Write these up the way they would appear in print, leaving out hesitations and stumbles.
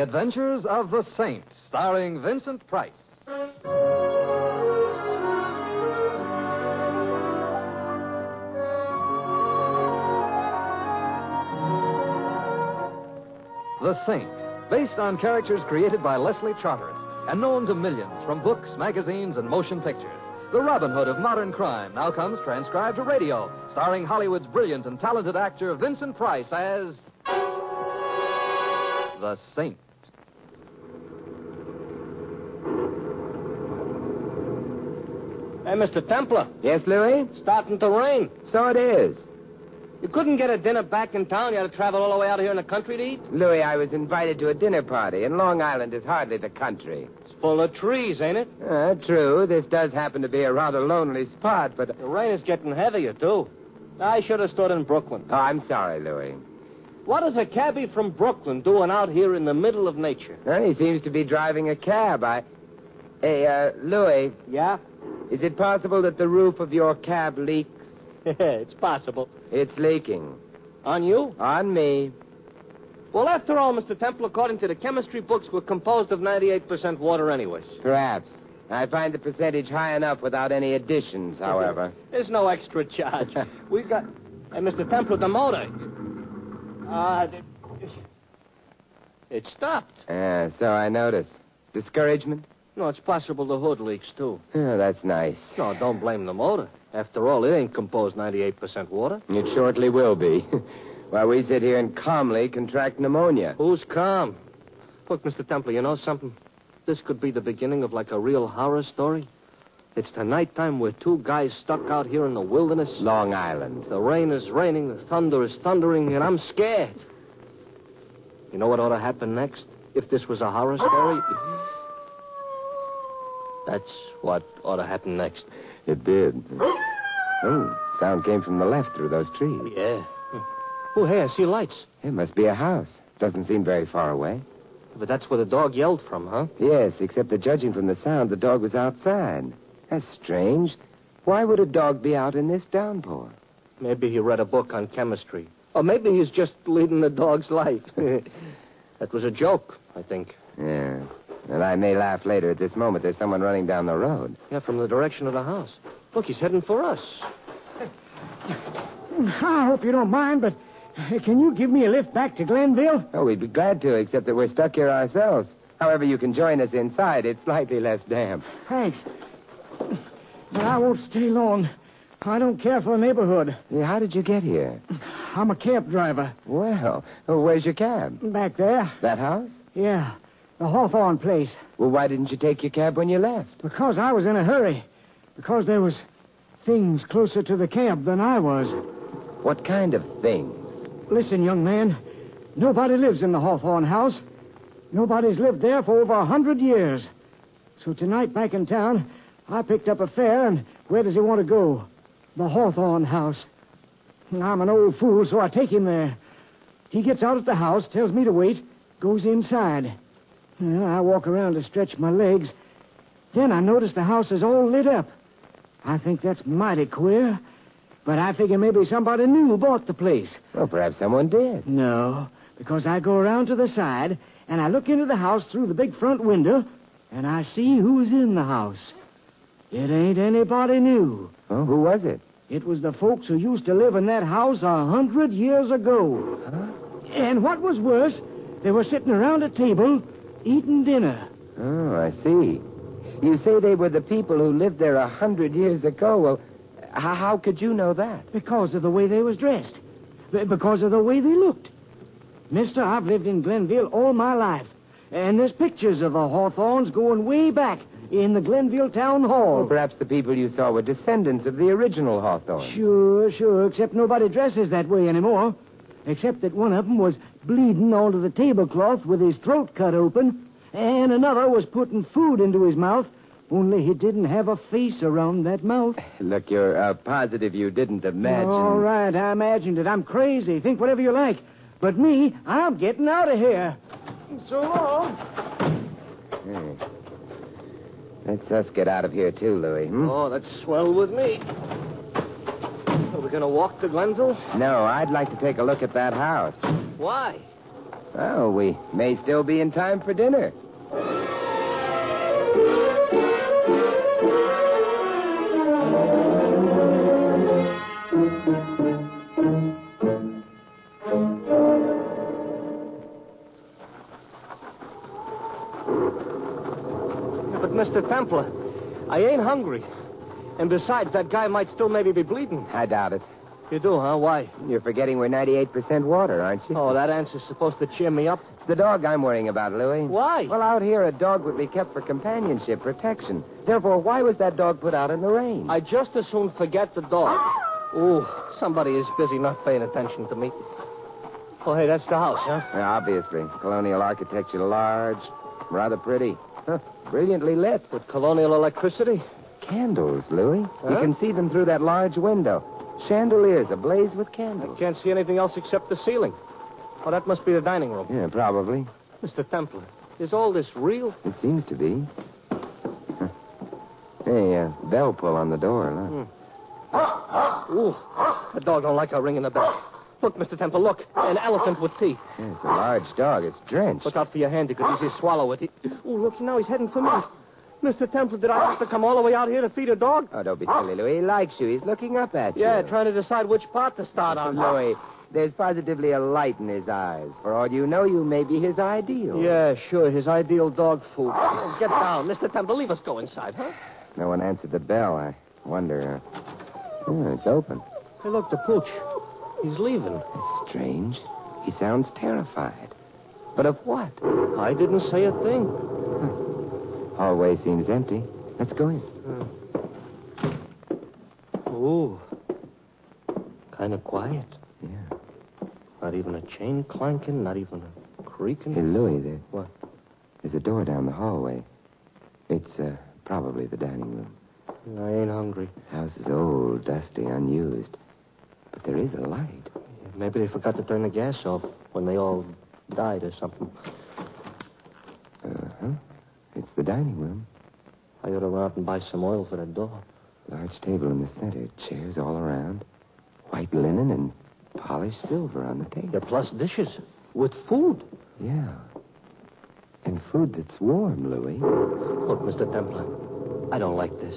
Adventures of the Saint, starring Vincent Price. The Saint, based on characters created by Leslie Charteris and known to millions from books, magazines, and motion pictures. The Robin Hood of modern crime now comes transcribed to radio, starring Hollywood's brilliant and talented actor Vincent Price as the Saint. Hey, Mr. Templar. Yes, Louis? Starting to rain. So it is. You couldn't get a dinner back in town? You had to travel all the way out here in the country to eat? Louis, I was invited to a dinner party, and Long Island is hardly the country. It's full of trees, ain't it? True. This does happen to be a rather lonely spot, but... The rain is getting heavier, too. I should have stood in Brooklyn. Oh, I'm sorry, Louis. What does a cabbie from Brooklyn doing out here in the middle of nature? He seems to be driving a cab. Hey, Louis. Yeah? Is it possible that the roof of your cab leaks? It's possible. It's leaking. On you? On me. Well, after all, Mr. Temple, according to the chemistry books, we're composed of 98% water anyways. Perhaps. I find the percentage high enough without any additions, however. There's no extra charge. We've got... Hey, Mr. Temple, the motor... It stopped. So I notice. Discouragement? No, it's possible the hood leaks, too. Oh, that's nice. No, don't blame the motor. After all, it ain't composed 98% water. It shortly will be. While we sit here and calmly contract pneumonia. Who's calm? Look, Mr. Temple, you know something? This could be the beginning of like a real horror story. It's the nighttime we're two guys stuck out here in the wilderness. Long Island. The rain is raining, the thunder is thundering, and I'm scared. You know what ought to happen next? If this was a horror story? That's what ought to happen next. It did. Oh, sound came from the left through those trees. Yeah. Oh, hey, I see lights. It must be a house. Doesn't seem very far away. But that's where the dog yelled from, huh? Yes, except that judging from the sound, the dog was outside. That's strange. Why would a dog be out in this downpour? Maybe he read a book on chemistry. Or maybe he's just leading the dog's life. That was a joke, I think. Yeah. And I may laugh later. At this moment, there's someone running down the road. Yeah, from the direction of the house. Look, he's heading for us. I hope you don't mind, but can you give me a lift back to Glenville? Oh, we'd be glad to, except that we're stuck here ourselves. However, you can join us inside. It's slightly less damp. Thanks. But I won't stay long. I don't care for the neighborhood. Yeah, how did you get here? I'm a cab driver. Well, where's your cab? Back there? That house? Yeah, the Hawthorne place. Well, why didn't you take your cab when you left? Because I was in a hurry. Because there was things closer to the camp than I was. What kind of things? Listen, young man. Nobody lives in the Hawthorne house. Nobody's lived there for over 100 years. So tonight, back in town, I picked up a fare, and where does he want to go? The Hawthorne house. I'm an old fool, so I take him there. He gets out at the house, tells me to wait, goes inside. I walk around to stretch my legs. Then I notice the house is all lit up. I think that's mighty queer, but I figure maybe somebody new bought the place. Well, perhaps someone did. No, because I go around to the side, and I look into the house through the big front window, and I see who's in the house. It ain't anybody new. Oh, who was it? It was the folks who used to live in that house 100 years ago. Huh? And what was worse, they were sitting around a table eating dinner. Oh, I see. You say they were the people who lived there 100 years ago. Well, how could you know that? Because of the way they was dressed. Because of the way they looked. Mister, I've lived in Glenville all my life. And there's pictures of the Hawthornes going way back in the Glenville Town Hall. Well, perhaps the people you saw were descendants of the original Hawthornes. Sure, except nobody dresses that way anymore. Except that one of them was bleeding onto the tablecloth with his throat cut open, and another was putting food into his mouth, only he didn't have a face around that mouth. Look, you're positive you didn't imagine. All right, I imagined it. I'm crazy. Think whatever you like. But me, I'm getting out of here. So long. Hey. Let's us get out of here, too, Louis. Oh, that's swell with me. Are we going to walk to Glenville? No, I'd like to take a look at that house. Why? Oh, we may still be in time for dinner. But, Mr. Templar, I ain't hungry. And besides, that guy might still maybe be bleeding. I doubt it. You do, huh? Why? You're forgetting we're 98% water, aren't you? Oh, that answer's supposed to cheer me up. It's the dog I'm worrying about, Louis. Why? Well, out here, a dog would be kept for companionship, protection. Therefore, why was that dog put out in the rain? I just as soon forget the dog. Ooh, somebody is busy not paying attention to me. Oh, hey, that's the house, huh? Yeah, obviously. Colonial architecture, large, rather pretty. Huh, brilliantly lit. With colonial electricity? Candles, Louis. Huh? You can see them through that large window. Chandeliers ablaze with candles. Can't see anything else except the ceiling. Oh, that must be the dining room. Yeah, probably. Mr. Templar, is all this real? It seems to be. Huh. Hey, bell pull on the door, look. Ooh, the dog don't like our ringing the bell. Look, Mr. Templar, look. An elephant with teeth. Yeah, it's a large dog. It's drenched. Look out for your hand. You could easily swallow it. Ooh, look, now he's heading for me. Mr. Templar, did I have to come all the way out here to feed a dog? Oh, don't be silly, Louis. He likes you. He's looking up at you. Yeah, trying to decide which part to start on. Louis, there's positively a light in his eyes. For all you know, you may be his ideal. Yeah, sure. His ideal dog food. Oh, get down. Mr. Templar, leave us go inside, huh? No one answered the bell. I wonder. It's open. Hey, look, the pooch. He's leaving. It's strange. He sounds terrified. But of what? I didn't say a thing. Hallway seems empty. Let's go in. Ooh. Kind of quiet. Yeah. Not even a chain clanking, not even a creaking. Hey, Louis, What? there's a door down the hallway. It's probably the dining room. I ain't hungry. House is old, dusty, unused. But there is a light. Maybe they forgot to turn the gas off when they all died or something. Uh-huh. It's the dining room. I ought to run out and buy some oil for the door. Large table in the center, chairs all around. White linen and polished silver on the table. Yeah, plus dishes with food. Yeah. And food that's warm, Louis. Look, Mr. Templar, I don't like this.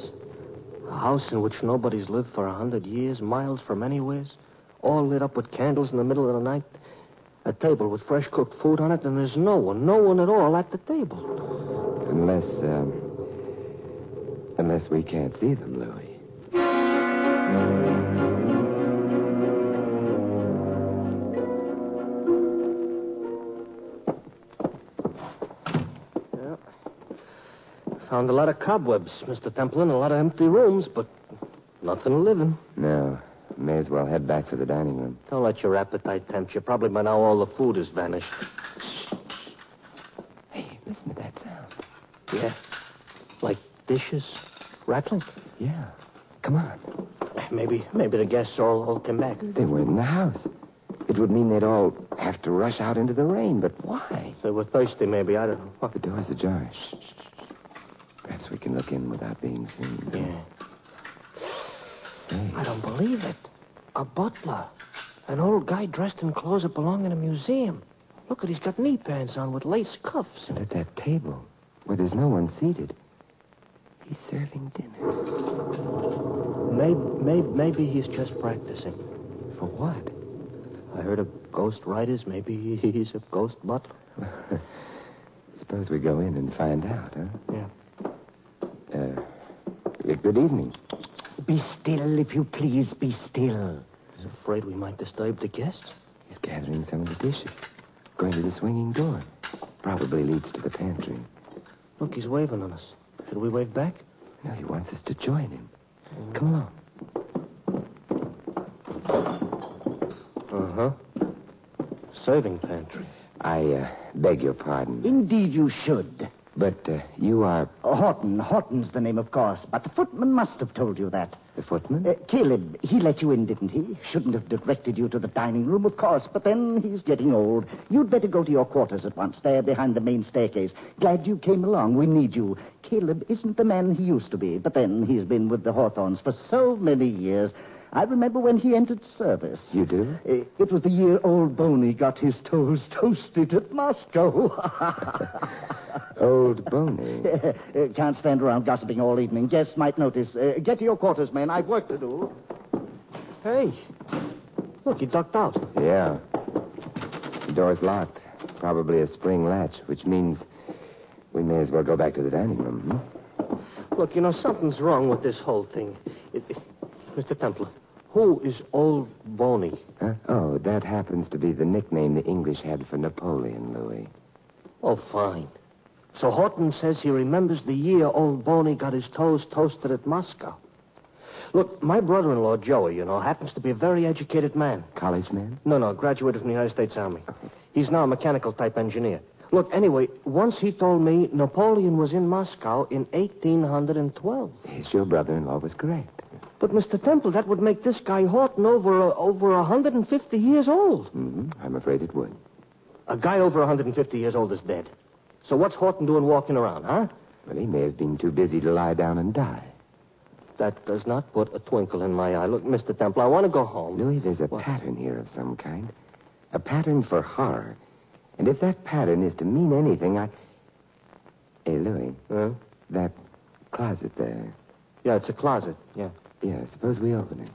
A house in which nobody's lived for 100 years, miles from anywheres, all lit up with candles in the middle of the night, a table with fresh cooked food on it, and there's no one at all at the table. Unless we can't see them, Louis. Yeah. Found a lot of cobwebs, Mr. Templar, and a lot of empty rooms, but nothing living. No. May as well head back for the dining room. Don't let your appetite tempt you. Probably by now all the food has vanished. Hey, listen to that sound. Yeah. Like dishes rattling. Yeah. Come on. Maybe the guests all came back. They weren't in the house. It would mean they'd all have to rush out into the rain, but why? They were thirsty, maybe. I don't know. The door's ajar. Shh. Perhaps we can look in without being seen. Yeah. Hey. I don't believe it. A butler. An old guy dressed in clothes that belong in a museum. Look at, he's got knee pants on with lace cuffs. And at that table, where there's no one seated, he's serving dinner. Maybe he's just practicing. For what? I heard of ghost writers. Maybe he's a ghost butler. Suppose we go in and find out, huh? Yeah. Good evening. Be still, if you please, be still. He's afraid we might disturb the guests. He's gathering some of the dishes. Going to the swinging door. Probably leads to the pantry. Look, he's waving on us. Should we wave back? No, he wants us to join him. Come along. Uh-huh. Serving pantry. I beg your pardon. Indeed you should. But you are Horton. Horton's the name, of course. But the footman must have told you that. the footman? Caleb, he let you in, didn't he? Shouldn't have directed you to the dining room, of course. But then he's getting old. You'd better go to your quarters at once, there behind the main staircase. Glad you came along. We need you. Caleb isn't the man he used to be. But then he's been with the Hawthorns for so many years. I remember when he entered service. You do? It was the year old Boney got his toes toasted at Moscow. Old Boney. Can't stand around gossiping all evening. Guests might notice. Get to your quarters, men. I've work to do. Hey. Look, he ducked out. Yeah. The door's locked. Probably a spring latch, which means we may as well go back to the dining room. Look, something's wrong with this whole thing. Mr. Templar, who is Old Boney? Huh? Oh, that happens to be the nickname the English had for Napoleon, Louis. Oh, fine. So Horton says he remembers the year Old Boney got his toes toasted at Moscow. Look, my brother-in-law, Joey, happens to be a very educated man. College man? No, graduated from the United States Army. He's now a mechanical-type engineer. Look, anyway, once he told me Napoleon was in Moscow in 1812. Yes, your brother-in-law was correct. But, Mr. Temple, that would make this guy Horton over 150 years old. Mm-hmm. I'm afraid it would. A guy over 150 years old is dead. So what's Horton doing walking around, huh? Well, he may have been too busy to lie down and die. That does not put a twinkle in my eye. Look, Mr. Temple, I want to go home. Louis, there's a pattern here of some kind. A pattern for horror. And if that pattern is to mean anything, Hey, Louis. Huh? That closet there. Yeah, it's a closet, yeah. Yeah, suppose we open it.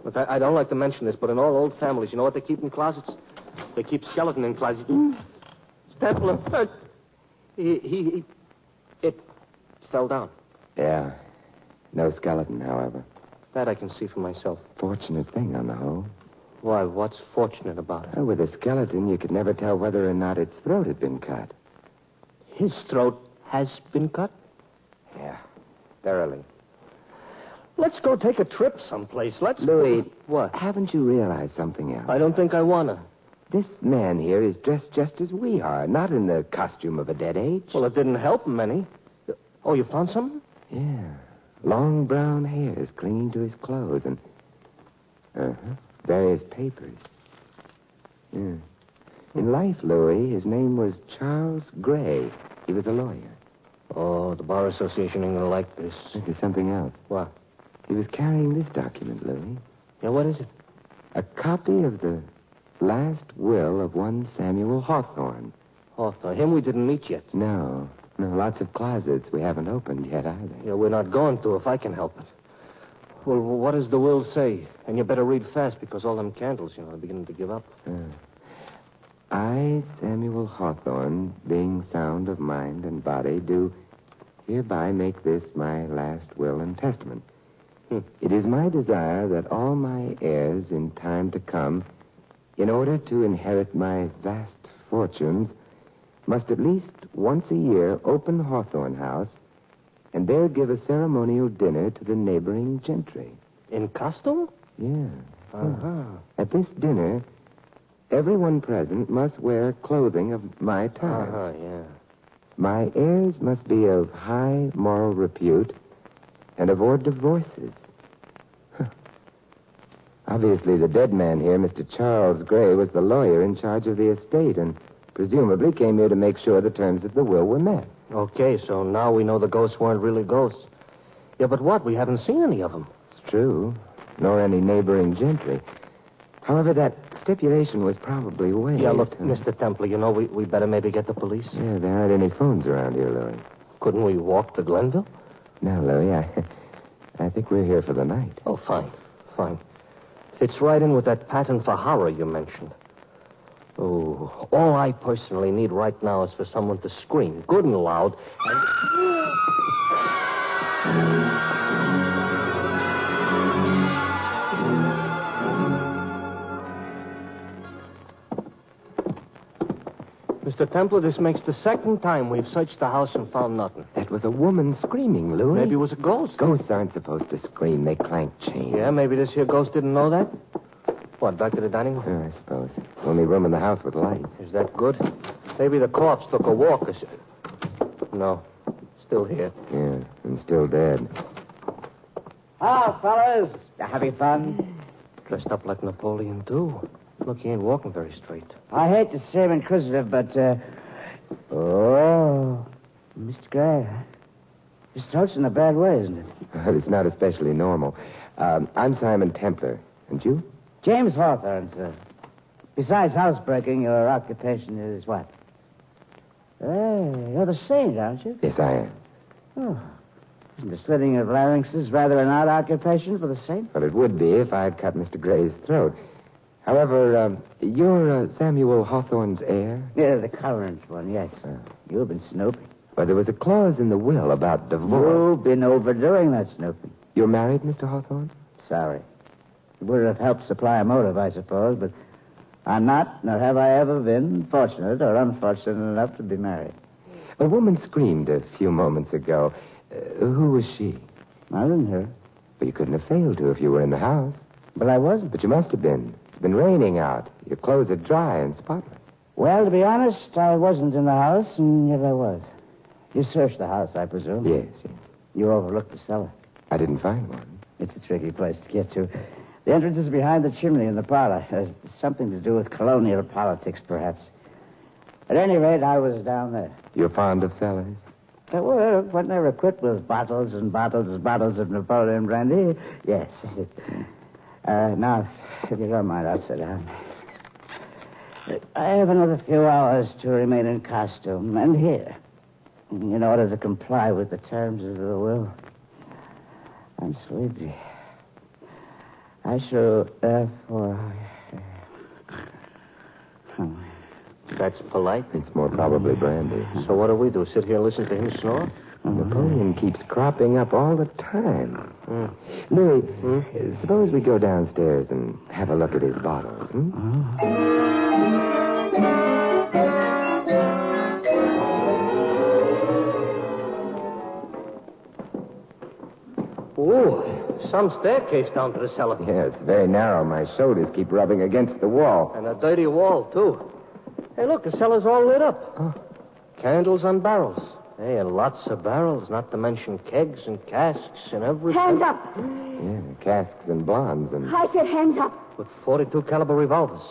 Look, I don't like to mention this, but in all old families, you know what they keep in closets? They keep skeleton in closets. Temple, it fell down. Yeah. No skeleton, however. That I can see for myself. Fortunate thing on the whole. Why, what's fortunate about it? Well, with a skeleton, you could never tell whether or not its throat had been cut. His throat has been cut? Yeah, thoroughly. Let's go take a trip someplace. Louis. What? Haven't you realized something else? I don't think I want to. This man here is dressed just as we are, not in the costume of a dead age. Well, it didn't help him any. Oh, you found something? Yeah. Long brown hairs clinging to his clothes and... various papers. Yeah. In life, Louis, his name was Charles Gray. He was a lawyer. Oh, the Bar Association ain't gonna like this. There's something else. What? He was carrying this document, Louis. Yeah, what is it? A copy of the last will of one Samuel Hawthorne. Hawthorne. Him we didn't meet yet. No, lots of closets we haven't opened yet either. Yeah, we're not going to if I can help it. Well, what does the will say? And you better read fast because all them candles, are beginning to give up. I, Samuel Hawthorne, being sound of mind and body, do hereby make this my last will and testament. It is my desire that all my heirs in time to come, in order to inherit my vast fortunes, must at least once a year open Hawthorne House and there give a ceremonial dinner to the neighboring gentry. In costume? Yeah. Uh-huh. At this dinner, everyone present must wear clothing of my time. Uh-huh, yeah. My heirs must be of high moral repute and avoid divorces. Obviously, the dead man here, Mr. Charles Gray, was the lawyer in charge of the estate and presumably came here to make sure the terms of the will were met. Okay, so now we know the ghosts weren't really ghosts. Yeah, but what? We haven't seen any of them. It's true. Nor any neighboring gentry. However, that stipulation was probably waived. Yeah, look, Mr. Temple, we better maybe get the police. Yeah, there aren't any phones around here, Louis. Couldn't we walk to Glenville? No, Louis, I think we're here for the night. Oh, fine. Fits right in with that pattern for horror you mentioned. Oh, all I personally need right now is for someone to scream good and loud Mr. Templar, this makes the second time we've searched the house and found nothing. That was a woman screaming, Louis. Maybe it was a ghost. Ghosts aren't supposed to scream. They clank chains. Yeah, maybe this here ghost didn't know that. What, back to the dining room? Yeah, I suppose. Only room in the house with lights. Is that good? Maybe the corpse took a walk or No, still here. Yeah, and still dead. Ah, fellas, you having fun? Dressed up like Napoleon, too. Look, he ain't walking very straight. I hate to seem inquisitive, but, Oh, Mr. Gray, his throat's in a bad way, isn't it? Well, it's not especially normal. I'm Simon Templar. And you? James Hawthorne, sir. Besides housebreaking, your occupation is what? You're the saint, aren't you? Yes, I am. Oh. Isn't the slitting of larynxes rather an odd occupation for the saint? Well, it would be if I'd cut Mr. Gray's throat. However, you're Samuel Hawthorne's heir? Yeah, the current one, yes. You've been snooping. But there was a clause in the will about divorce. You've been overdoing that snooping. You're married, Mr. Hawthorne? Sorry. It would have helped supply a motive, I suppose, but I'm not, nor have I ever been, fortunate or unfortunate enough to be married. A woman screamed a few moments ago. Who was she? I didn't hear. Well, you couldn't have failed to if you were in the house. But I wasn't. But you must have been. It's been raining out. Your clothes are dry and spotless. Well, to be honest, I wasn't in the house, and yet I was. You searched the house, I presume? Yes. You overlooked the cellar. I didn't find one. It's a tricky place to get to. The entrance is behind the chimney in the parlor. There's something to do with colonial politics, perhaps. At any rate, I was down there. You're fond of cellars? Well, when they're equipped with bottles and bottles and bottles of Napoleon brandy, yes. Now, if you don't mind, I'll sit down. I have another few hours to remain in costume, and here, in order to comply with the terms of the will. I'm sleepy. I shall, therefore... That's polite. It's more probably brandy. So what do we do? Sit here and listen to him snore? Napoleon keeps cropping up all the time. Louis, suppose we go downstairs and have a look at his bottles, Ooh, some staircase down to the cellar. Yeah, it's very narrow. My shoulders keep rubbing against the wall. And a dirty wall, too. Hey, look, the cellar's all lit up. Huh? Candles on barrels. Hey, and lots of barrels, not to mention kegs and casks and everything. Hands up. Yeah, casks and blondes and... I said hands up. With 42 caliber revolvers.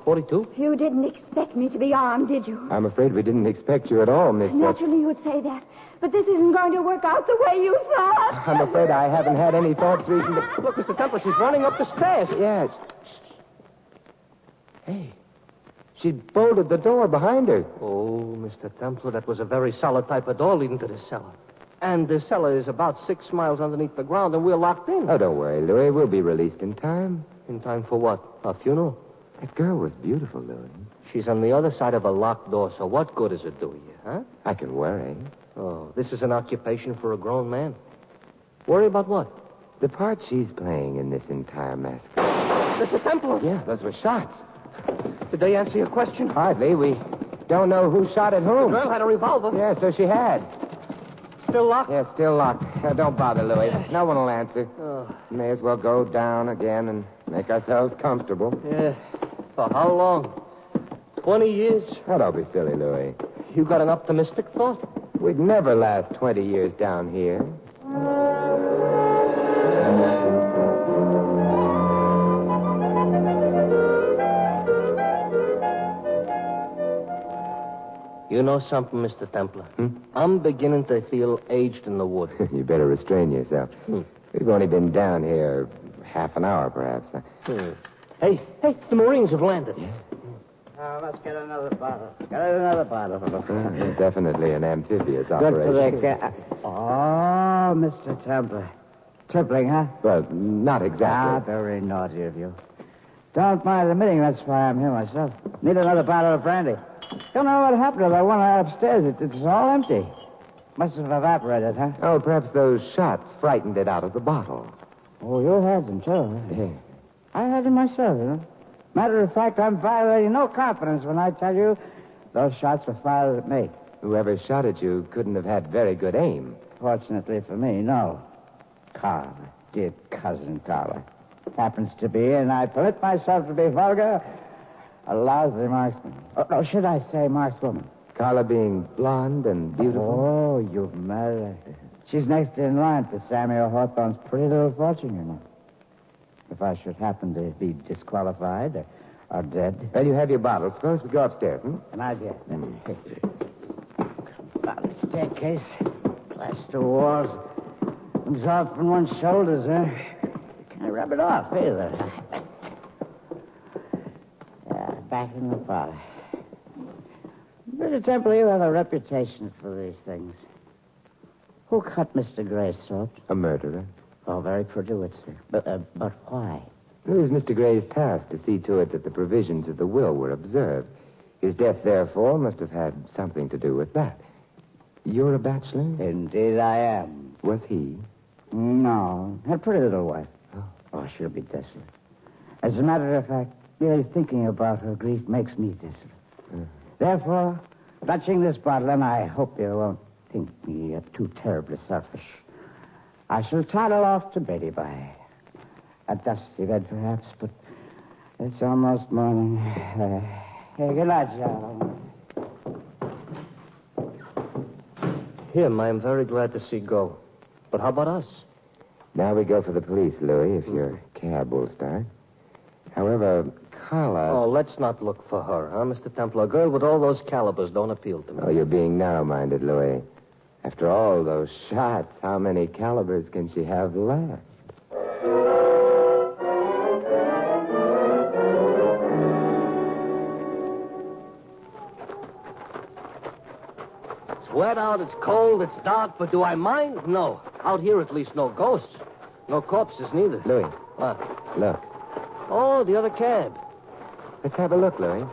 42? You didn't expect me to be armed, did you? I'm afraid we didn't expect you at all, Miss... Naturally you would say that. But this isn't going to work out the way you thought. I'm afraid I haven't had any thoughts recently. Look, Mr. Templar, she's running up the stairs. Yes. Hey, she bolted the door behind her. Oh, Mr. Templar, that was a very solid type of door leading to the cellar. And the cellar is about 6 miles underneath the ground, and we're locked in. Oh, don't worry, Louis. We'll be released in time. In time for what? A funeral? That girl was beautiful, Louis. She's on the other side of a locked door, so what good does it do you, huh? I can worry. Oh, this is an occupation for a grown man. Worry about what? The part she's playing in this entire massacre. Mr. Templar! Yeah, those were shots. Did they answer your question? Hardly. We don't know who shot at whom. The girl had a revolver. Yeah, so she had. Still locked? Yeah, still locked. Don't bother, Louis. No one will answer. Oh. May as well go down again and make ourselves comfortable. Yeah. For how long? 20 years? Oh, don't be silly, Louis. You got an optimistic thought? We'd never last 20 years down here. You know something, Mr. Templar? I'm beginning to feel aged in the wood. You better restrain yourself. We've only been down here half an hour, perhaps. Hey, the Marines have landed. Let's get another bottle. Get another bottle. Definitely an amphibious Good operation. for the Oh, Mr. Templar. Tripling, huh? Well, not exactly. Very naughty of you. Don't mind admitting that's why I'm here myself. Need another bottle of brandy. Don't know what happened to that one upstairs. It's all empty. Must have evaporated, huh? Oh, perhaps those shots frightened it out of the bottle. Oh, you had them, too, huh? Yeah. I had them myself, you know. Matter of fact, I'm violating no confidence when I tell you those shots were fired at me. Whoever shot at you couldn't have had very good aim. Fortunately for me, no. Carla, dear cousin Carla. Happens to be, and I permit myself to be vulgar, a lousy marksman. Or should I say markswoman? Carla being blonde and beautiful. Oh, you've met her. She's next in line for Samuel Hawthorne's pretty little fortune, you know. If I should happen to be disqualified or dead. Well, you have your bottle. Suppose we go upstairs, An idea. Bottom staircase. Plaster walls. Comes out from one's shoulders, huh? rub it off, either. Yeah, back in the parlor. Mr. Temple, you have a reputation for these things. Who cut Mr. Gray's throat? A murderer. Oh, very produce, sir. But why? It was Mr. Gray's task to see to it that the provisions of the will were observed. His death, therefore, must have had something to do with that. You're a bachelor? Indeed I am. Was he? No. Had a pretty little wife. Oh. She'll be desolate. As a matter of fact, merely thinking about her grief makes me desolate. Therefore, touching this bottle, and I hope you won't think me too terribly selfish, I shall toddle off to Betty by a dusty bed, perhaps, but it's almost morning. Good night, gentlemen. Him, I'm very glad to see go. But how about us? Now we go for the police, Louis, if your cab will start. However, Carla... Oh, let's not look for her, huh, Mr. Temple? A girl with all those calibers don't appeal to me. Oh, you're being narrow-minded, Louis. After all those shots, how many calibers can she have left? It's wet out, it's cold, it's dark, but do I mind? No. Out here, at least, no ghosts. No corpses, neither. Louis. What? Look. Oh, the other cab. Let's have a look, Louis.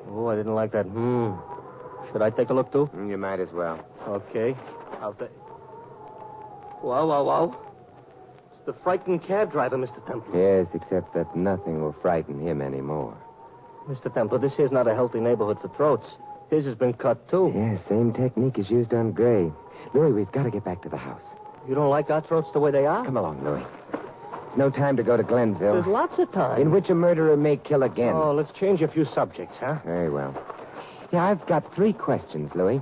Oh, I didn't like that. Should I take a look, too? You might as well. Okay. I'll take... Wow. It's the frightened cab driver, Mr. Temple. Yes, except that nothing will frighten him anymore. Mr. Temple, this here's not a healthy neighborhood for throats. His has been cut, too. Yes, same technique is used on Gray. Louis, we've got to get back to the house. You don't like our throats the way they are? Come along, Louis. It's no time to go to Glenville. There's lots of time. In which a murderer may kill again. Oh, let's change a few subjects, huh? Very well. Yeah, I've got 3 questions, Louis.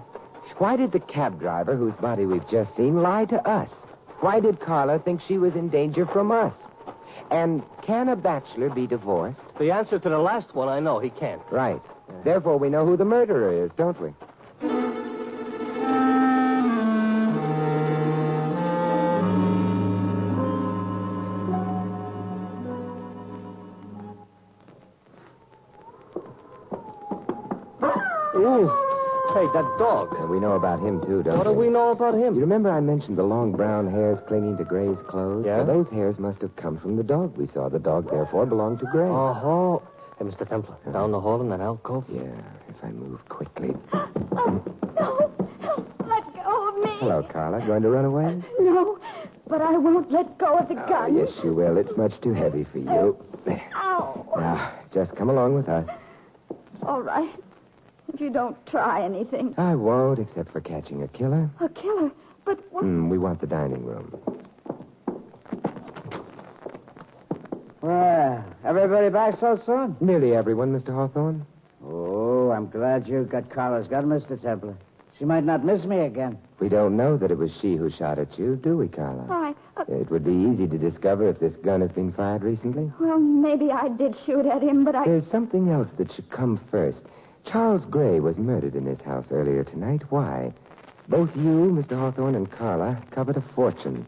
Why did the cab driver, whose body we've just seen, lie to us? Why did Carla think she was in danger from us? And can a bachelor be divorced? The answer to the last one, I know. He can't. Right. Therefore, we know who the murderer is, don't we? Ooh. Hey, that dog. And we know about him, too, don't we? What do we know about him? You remember I mentioned the long brown hairs clinging to Gray's clothes? Yeah? Well, those hairs must have come from the dog we saw. The dog, therefore, belonged to Gray. Oh. Hey, Mr. Templar, down the hall in that alcove? Yeah, if I move quickly. Oh, no. Let go of me. Hello, Carla. Going to run away? No, but I won't let go of the gun. Yes, you will. It's much too heavy for you. Ow. Now, just come along with us. All right. If you don't try anything. I won't, except for catching a killer. A killer? But what? We want the dining room. Well, everybody back so soon? Nearly everyone, Mr. Hawthorne. Oh, I'm glad you got Carla's gun, Mr. Templar. She might not miss me again. We don't know that it was she who shot at you, do we, Carla? Why? It would be easy to discover if this gun has been fired recently. Well, maybe I did shoot at him, but I... There's something else that should come first. Charles Gray was murdered in this house earlier tonight. Why? Both you, Mr. Hawthorne, and Carla covered a fortune.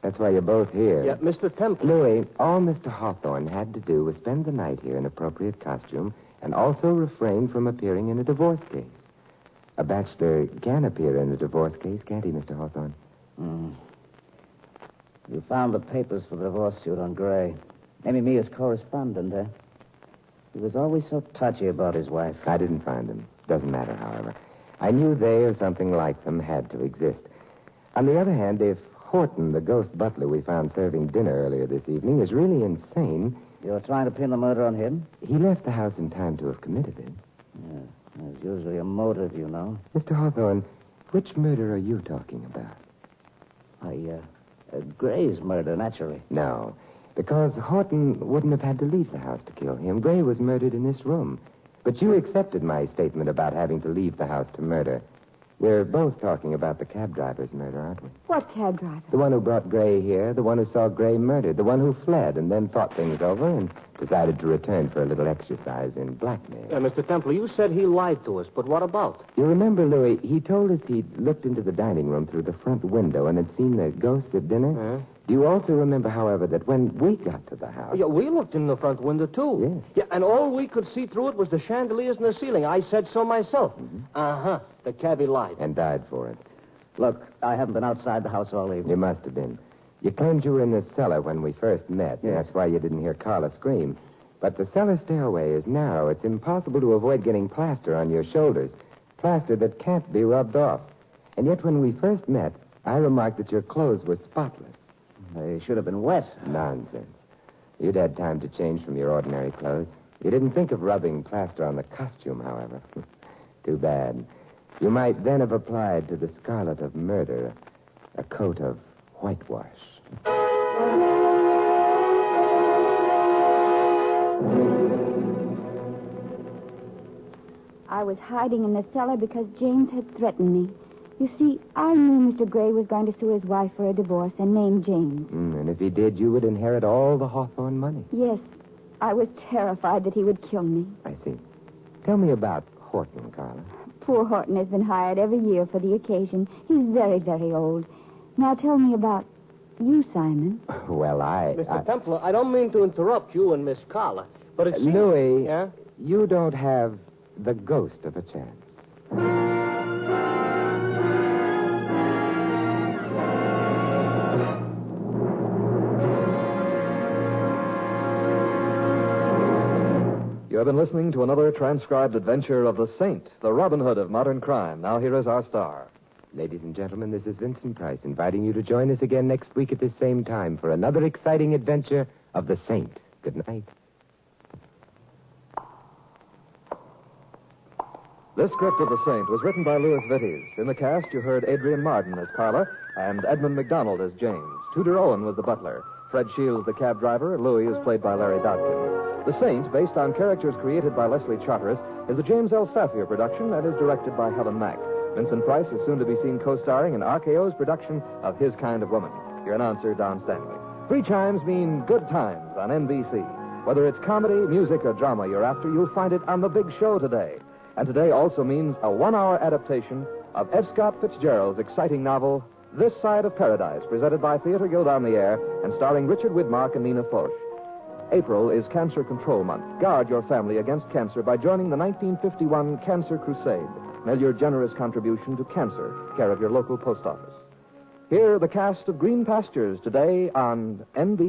That's why you're both here. Yeah, Mr. Templar. Louis, all Mr. Hawthorne had to do was spend the night here in appropriate costume and also refrain from appearing in a divorce case. A bachelor can appear in a divorce case, can't he, Mr. Hawthorne? You found the papers for the divorce suit on Gray. Maybe me as correspondent, eh? He was always so touchy about his wife. I didn't find them. Doesn't matter, however. I knew they or something like them had to exist. On the other hand, if Horton, the ghost butler we found serving dinner earlier this evening, is really insane... You're trying to pin the murder on him? He left the house in time to have committed it. Yeah, there's usually a motive, you know. Mr. Hawthorne, which murder are you talking about? Gray's murder, naturally. No, because Horton wouldn't have had to leave the house to kill him. Gray was murdered in this room. But you accepted my statement about having to leave the house to murder. We're both talking about the cab driver's murder, aren't we? What cab driver? The one who brought Gray here, the one who saw Gray murdered, the one who fled and then thought things over and decided to return for a little exercise in blackmail. Mr. Temple, you said he lied to us, but what about? You remember, Louis, he told us he'd looked into the dining room through the front window and had seen the ghosts at dinner? Huh? Do you also remember, however, that when we got to the house... Yeah, we looked in the front window, too. Yes. Yeah, and all we could see through it was the chandeliers in the ceiling. I said so myself. Mm-hmm. Uh-huh. The cabbie lied. And died for it. Look, I haven't been outside the house all evening. You must have been. You claimed you were in the cellar when we first met. Yes. That's why you didn't hear Carla scream. But the cellar stairway is narrow. It's impossible to avoid getting plaster on your shoulders. Plaster that can't be rubbed off. And yet when we first met, I remarked that your clothes were spotless. They should have been wet. Nonsense. You'd had time to change from your ordinary clothes. You didn't think of rubbing plaster on the costume, however. Too bad. You might then have applied to the scarlet of murder a coat of whitewash. I was hiding in the cellar because James had threatened me. You see, I knew Mr. Gray was going to sue his wife for a divorce and name James. And if he did, you would inherit all the Hawthorne money. Yes, I was terrified that he would kill me. I see. Tell me about Horton, Carla. Poor Horton has been hired every year for the occasion. He's very, very old. Now tell me about you, Simon. Well, Mr. Temple, I don't mean to interrupt you and Miss Carla, but it's... Louis, Yeah? you don't have the ghost of a chance. You have been listening to another transcribed adventure of the Saint, the Robin Hood of modern crime. Now here is our star. Ladies and gentlemen, this is Vincent Price inviting you to join us again next week at this same time for another exciting adventure of the Saint. Good night. This script of The Saint was written by Louis Vittes. In the cast, you heard Adrian Marden as Carla and Edmund McDonald as James. Tudor Owen was the butler. Fred Shields, the cab driver. Louis is played by Larry Dodkin. The Saint, based on characters created by Leslie Charteris, is a James L. Safier production and is directed by Helen Mack. Vincent Price is soon to be seen co-starring in RKO's production of His Kind of Woman. Your announcer, Don Stanley. 3 chimes mean good times on NBC. Whether it's comedy, music, or drama you're after, you'll find it on The Big Show today. And today also means a 1-hour adaptation of F. Scott Fitzgerald's exciting novel, This Side of Paradise, presented by Theater Guild on the Air and starring Richard Widmark and Nina Foch. April is Cancer Control Month. Guard your family against cancer by joining the 1951 Cancer Crusade. Mail your generous contribution to cancer, care of your local post office. Here, the cast of Green Pastures today on NBC.